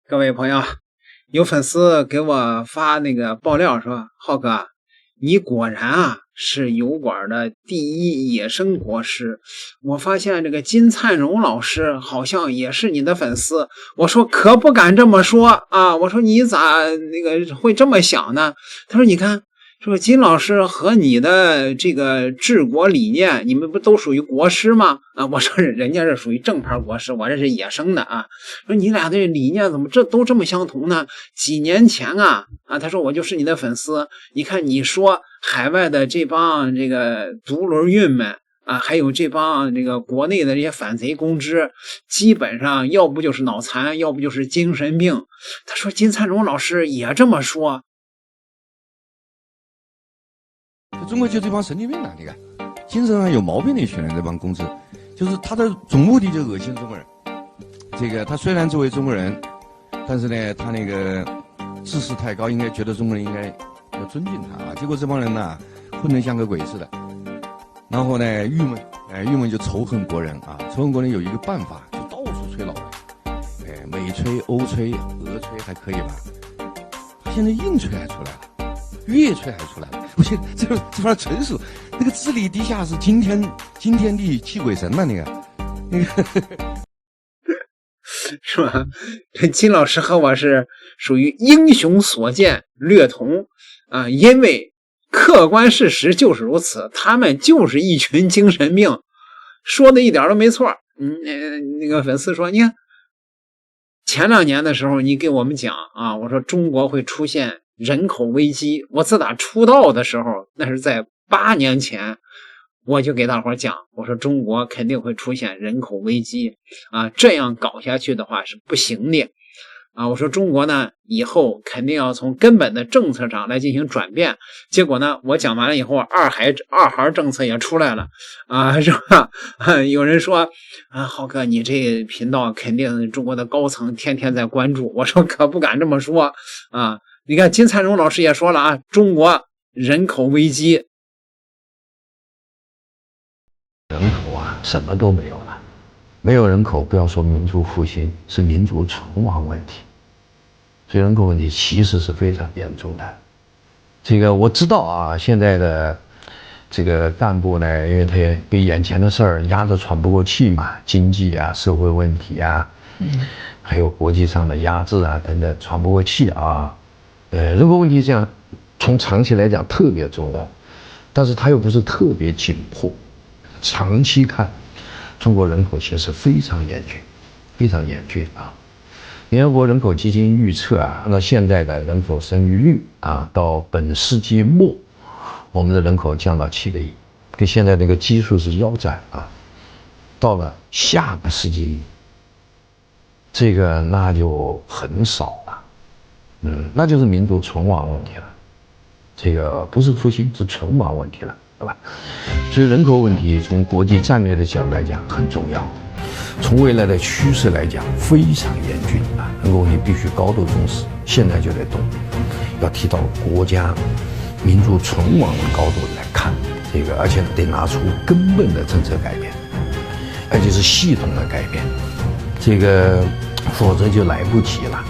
各位朋友，有粉丝给我发那个爆料说，浩哥，你果然是油管的第一野生国师。我发现这个金灿荣老师好像也是你的粉丝。我说可不敢这么说啊，我说你咋那个会这么想呢？他说你看，说金老师和你的这个治国理念，你们不都属于国师吗？啊，我说人家是属于正牌国师，我这是野生的啊。说你俩的理念怎么都这么相同呢？几年前他说我就是你的粉丝。你看你说海外的这帮这个独轮运们还有这帮这个国内的这些反贼公知，基本上要不就是脑残，要不就是精神病。他说金灿荣老师也这么说。中国就这帮神经病你看，精神上有毛病的一群人，这帮公知，就是他的总目的就恶心中国人。这个他虽然作为中国人，但是呢，他那个知识太高，应该觉得中国人应该要尊敬他结果这帮人混得像个鬼似的。然后呢，郁闷就仇恨国人仇恨国人有一个办法，就到处吹老人，美吹、欧吹、俄吹还可以吧？现在硬吹还出来了，越吹还出来了。我觉得这玩意纯属那个治理底下是惊天地泣鬼神嘛，那个是吧？这金老师和我是属于英雄所见略同因为客观事实就是如此，他们就是一群精神病，说的一点都没错。那个粉丝说，你看前2年的时候你给我们讲我说中国会出现人口危机，我自打出道的时候，那是在8年前，我就给大伙讲，我说中国肯定会出现人口危机这样搞下去的话是不行的我说中国呢以后肯定要从根本的政策上来进行转变。结果呢我讲完了以后，二孩政策也出来了是吧？有人说浩哥你这频道肯定中国的高层天天在关注。我说可不敢这么说你看金灿荣老师也说了中国人口危机。人口什么都没有了，没有人口不要说民族复兴，是民族存亡问题。所以人口问题其实是非常严重的。这个我知道现在的这个干部呢，因为他也被眼前的事儿压得喘不过气嘛，经济社会问题还有国际上的压制等等，喘不过气人口问题这样从长期来讲特别重要，但是它又不是特别紧迫。长期看，中国人口其实非常严峻，非常严峻联合国人口基金预测按照现在的人口生育率到本世纪末，我们的人口降到7个亿，跟现在那个基数是腰斩到了下个世纪，这个那就很少了，那就是民族存亡问题了。这个不是复兴，是存亡问题了，对吧？所以人口问题从国际战略的角度来讲很重要，从未来的趋势来讲非常严峻人口问题必须高度重视，现在就得动，要提到国家民族存亡的高度来看这个，而且得拿出根本的政策改变，而且是系统的改变，这个否则就来不及了。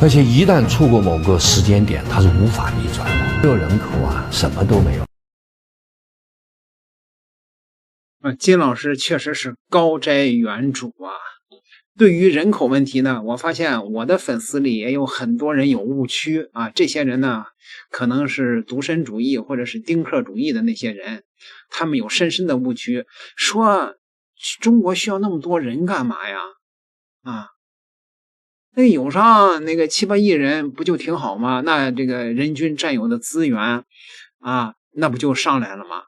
而且一旦错过某个时间点，它是无法逆转的。没有人口什么都没有。金老师确实是高瞻远瞩对于人口问题呢，我发现我的粉丝里也有很多人有误区这些人呢，可能是独身主义或者是丁克主义的那些人，他们有深深的误区，说中国需要那么多人干嘛呀那有上那个7、8亿人不就挺好吗？那这个人均占有的资源那不就上来了吗？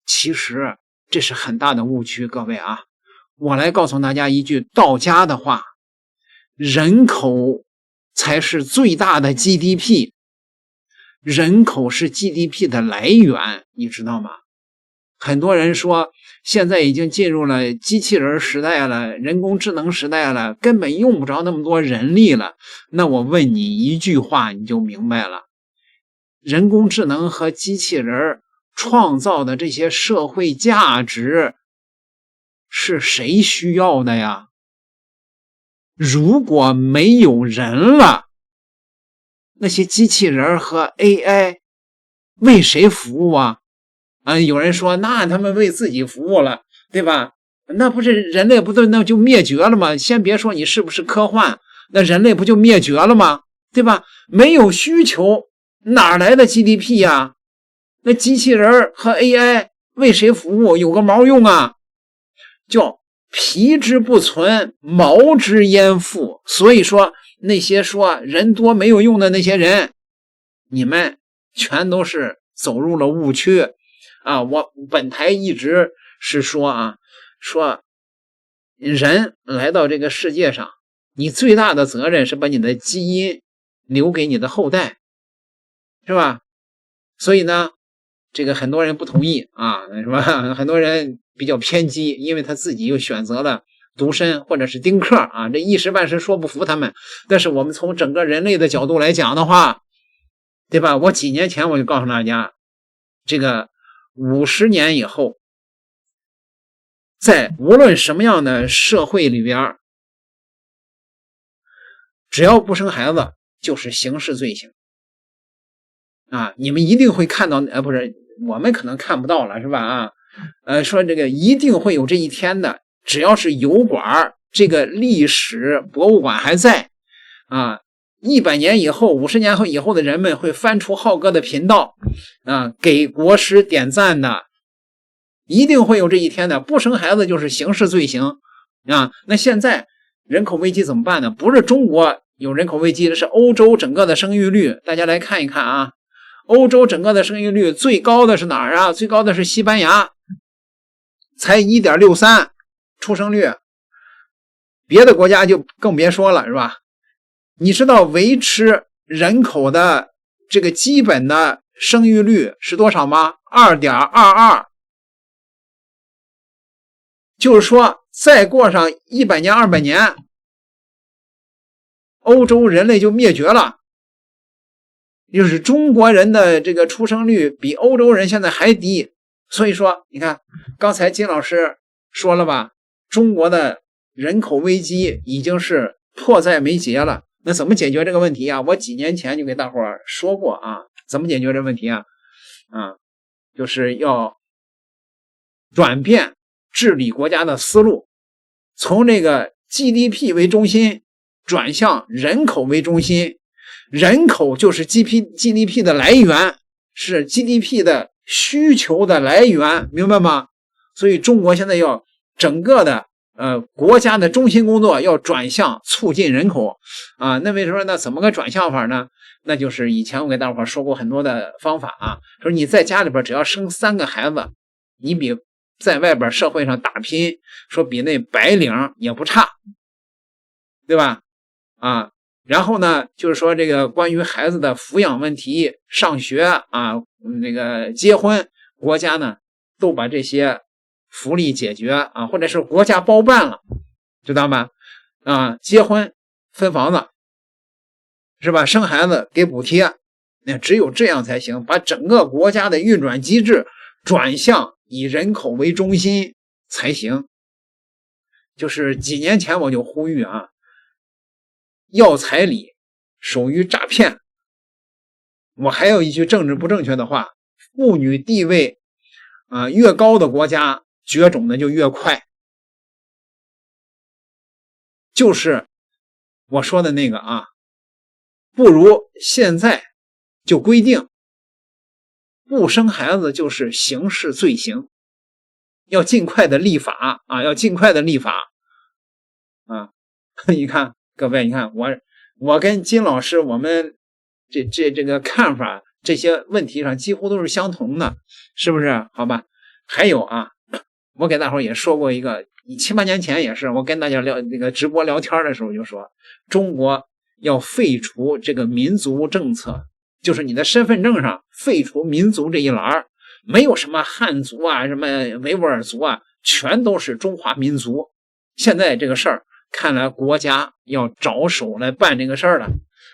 其实这是很大的误区，各位我来告诉大家一句道家的话，人口才是最大的 GDP， 人口是 GDP 的来源，你知道吗？很多人说现在已经进入了机器人时代了，人工智能时代了，根本用不着那么多人力了。那我问你一句话你就明白了，人工智能和机器人创造的这些社会价值是谁需要的呀？如果没有人了，那些机器人和 AI 为谁服务啊？有人说那他们为自己服务了，对吧？那不是人类不那就灭绝了吗？先别说你是不是科幻，那人类不就灭绝了吗？对吧？没有需求哪来的 GDP 呀？那机器人和 AI 为谁服务？有个毛用啊！叫皮之不存，毛之焉附。所以说那些说人多没有用的那些人，你们全都是走入了误区啊！我本台一直是说说人来到这个世界上，你最大的责任是把你的基因留给你的后代，是吧？所以呢，这个很多人不同意啊，是吧？很多人比较偏激，因为他自己又选择了独身或者是丁克啊，这一时半时说不服他们。但是我们从整个人类的角度来讲的话，对吧？我几年前我就告诉大家，这个50年以后，在无论什么样的社会里边，只要不生孩子就是刑事罪行啊！你们一定会看到，不是我们可能看不到了，是吧？说这个一定会有这一天的，只要是油管这个历史博物馆还在啊，100年以后、50年以后的人们会翻出浩哥的频道啊，给国师点赞的。一定会有这一天的，不生孩子就是刑事罪行啊！那现在人口危机怎么办呢？不是中国有人口危机，是欧洲整个的生育率。大家来看一看啊，欧洲整个的生育率最高的是哪儿啊？最高的是西班牙，才 1.63 出生率，别的国家就更别说了，是吧？你知道维持人口的这个基本的生育率是多少吗？ 2.22。就是说再过上100年200年，欧洲人类就灭绝了。就是中国人的这个出生率比欧洲人现在还低。所以说你看刚才金老师说了吧，中国的人口危机已经是迫在眉睫了。那怎么解决这个问题啊？我几年前就给大伙儿说过啊，怎么解决这个问题啊？就是要转变治理国家的思路，从这个 GDP 为中心转向人口为中心。人口就是 GDP 的来源，是 GDP 的需求的来源，明白吗？所以中国现在要整个的国家的中心工作要转向促进人口啊。那为什么那怎么个转向法呢？那就是以前我给大伙说过很多的方法啊，说你在家里边只要生3个孩子，你比在外边社会上打拼，说比那白领也不差，对吧？然后呢，就是说这个关于孩子的抚养问题、上学啊，那个结婚，国家呢都把这些福利解决啊，或者是国家包办了，知道吗？结婚分房子，是吧？生孩子给补贴，那只有这样才行，把整个国家的运转机制转向以人口为中心才行。就是几年前我就呼吁啊，要彩礼属于诈骗。我还有一句政治不正确的话，妇女地位越高的国家绝种的就越快。就是我说的那个不如现在就规定不生孩子就是刑事罪行，要尽快的立法要尽快的立法你看各位，你看我跟金老师我们这个看法这些问题上几乎都是相同的，是不是？好吧。还有我给大伙也说过一个，7、8年前也是我跟大家聊那个直播聊天的时候就说，中国要废除这个民族政策，就是你的身份证上废除民族这一栏，没有什么汉族什么维吾尔族全都是中华民族。现在这个事儿看来国家要着手来办这个事儿了。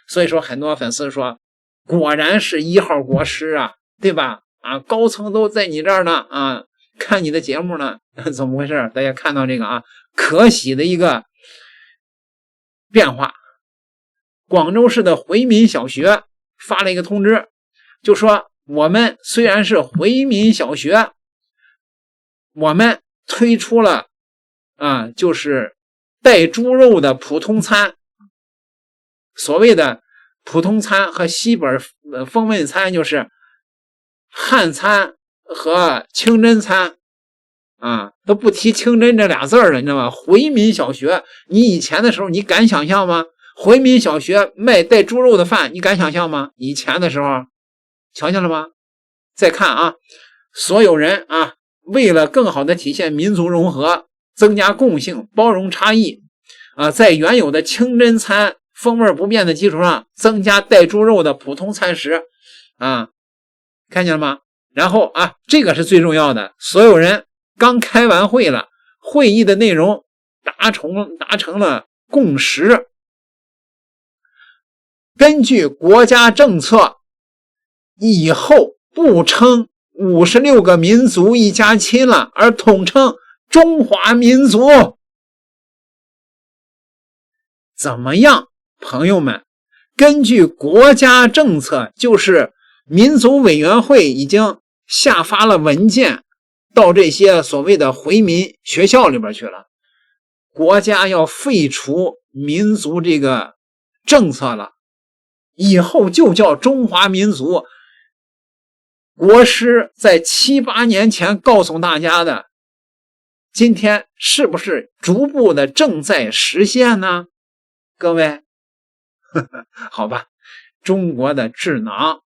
所以说很多粉丝说，果然是1号国师对吧？高层都在你这儿呢看你的节目呢，怎么回事？大家看到这个可喜的一个变化。广州市的回民小学发了一个通知，就说我们虽然是回民小学，我们推出了就是带猪肉的普通餐。所谓的普通餐和西本风味餐就是汉餐和清真餐都不提清真这俩字了，你知道吗？回民小学，你以前的时候你敢想象吗？回民小学卖带猪肉的饭，你敢想象吗？以前的时候瞧见了吗？再看所有人为了更好的体现民族融合，增加共性，包容差异在原有的清真餐风味不变的基础上，增加带猪肉的普通餐食看见了吗？然后这个是最重要的，所有人刚开完会了，会议的内容达成了共识。根据国家政策，以后不称56个民族一家亲了，而统称中华民族。怎么样，朋友们？根据国家政策，就是民族委员会已经下发了文件到这些所谓的回民学校里边去了，国家要废除民族这个政策了，以后就叫中华民族。国师在7、8年前告诉大家的，今天是不是逐步的正在实现呢？各位好吧，中国的智囊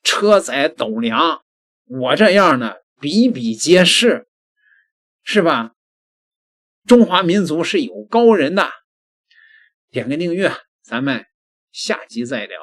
车载斗量，我这样的比比皆是，是吧？中华民族是有高人的。点个订阅，咱们下集再聊。